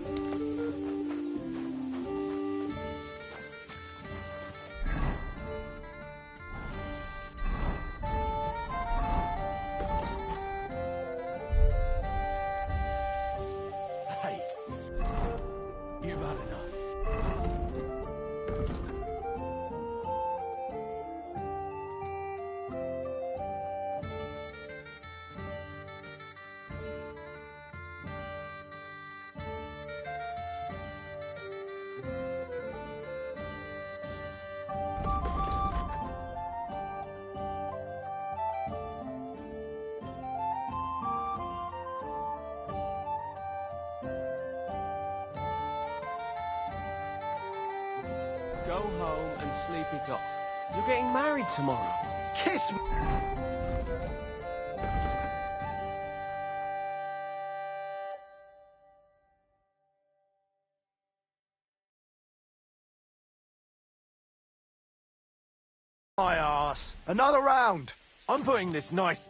Go home and sleep it off. You're getting married tomorrow.
Kiss me. My arse. Another round. I'm putting this nice...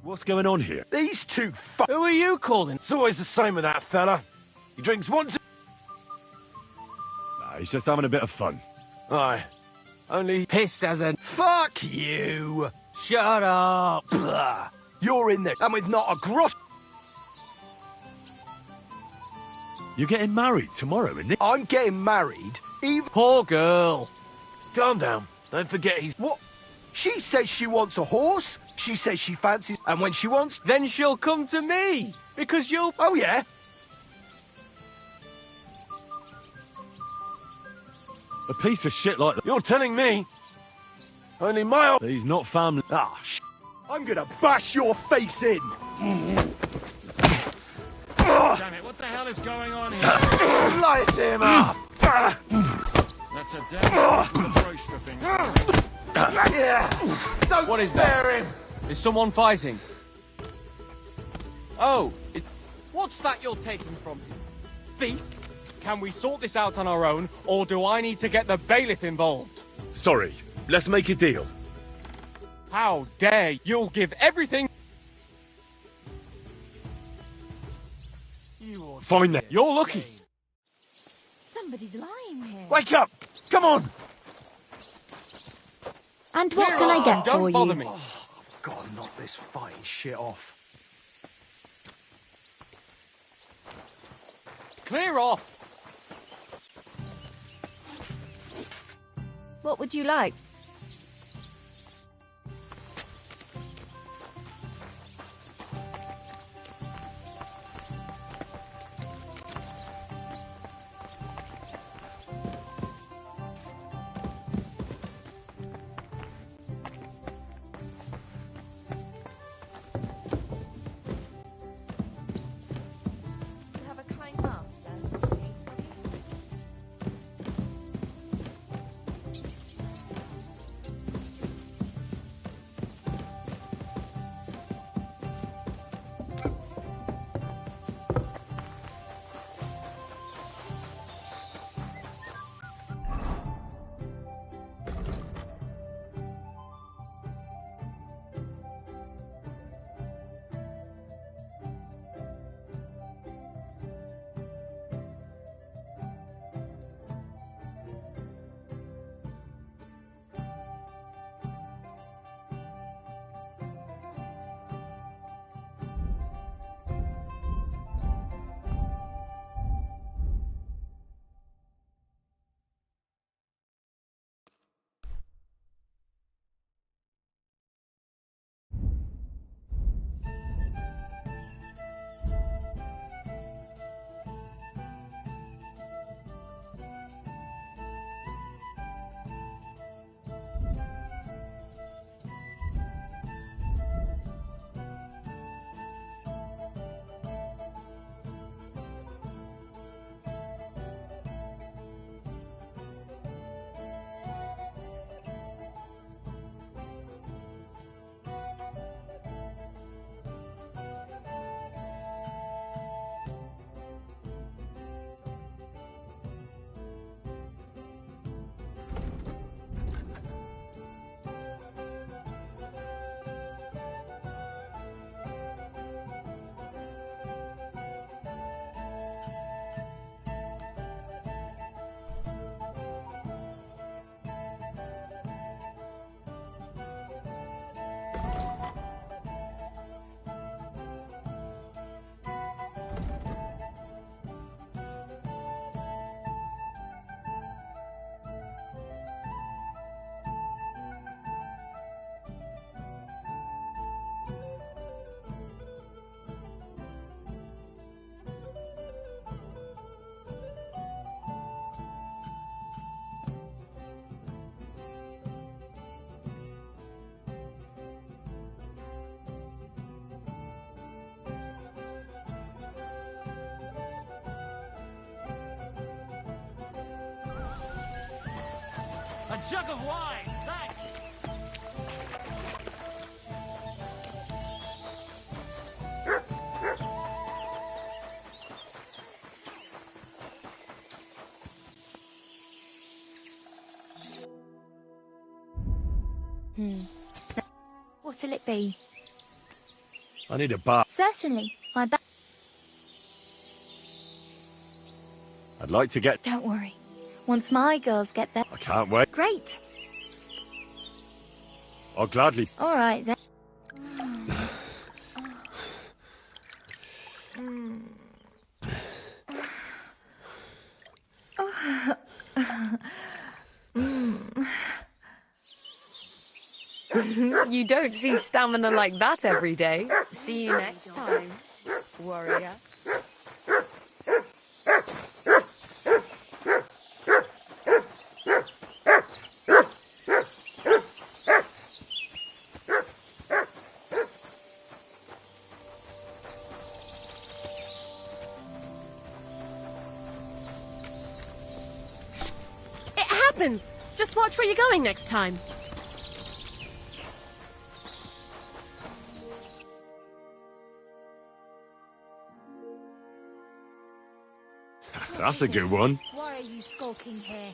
What's going on here?
These two Who are you calling? It's always the same with that fella. He drinks once...
Nah, he's just having a bit of fun.
Aye. Only pissed as a... Fuck you! Shut up! Blah. You're in there, and with not a gross...
You're getting married tomorrow, isn't it?
I'm getting married, even... Poor girl. Calm down. Don't forget he's... What? She says she wants a horse. She says she fancies... And when she wants... Then she'll come to me. Because you'll... Oh, yeah?
A piece of shit like that.
You're telling me. Only my...
He's not family.
Ah, I'm gonna bash your face in.
Damn it, what the hell is going on here?
Light him up.
That's a damn throat stripping.
Yeah. Don't
What is
spare
that?
him.
Is someone fighting? Oh, what's that you're taking from him? Thief? Can we sort this out on our own, or do I need to get the bailiff involved?
Sorry, let's make a deal.
How dare you'll give everything...
Fine then.
You're lucky.
Somebody's lying here.
Wake up! Come on!
And what can I get
Don't
for
bother
you?
me.
Oh, I've got to knock this fighting shit off.
Clear off.
What would you like? Have a kind master.
jug of wine, thanks.
What'll it be?
I need a bath.
Certainly. My back.
I'd like to get...
Don't worry. Once my girls get there...
I can't wait.
Great.
I'll gladly...
All right, then.
You don't see stamina like that every day. See you next time, warrior.
It happens! Just watch where you're going next time.
That's a good one.
Why are you skulking here?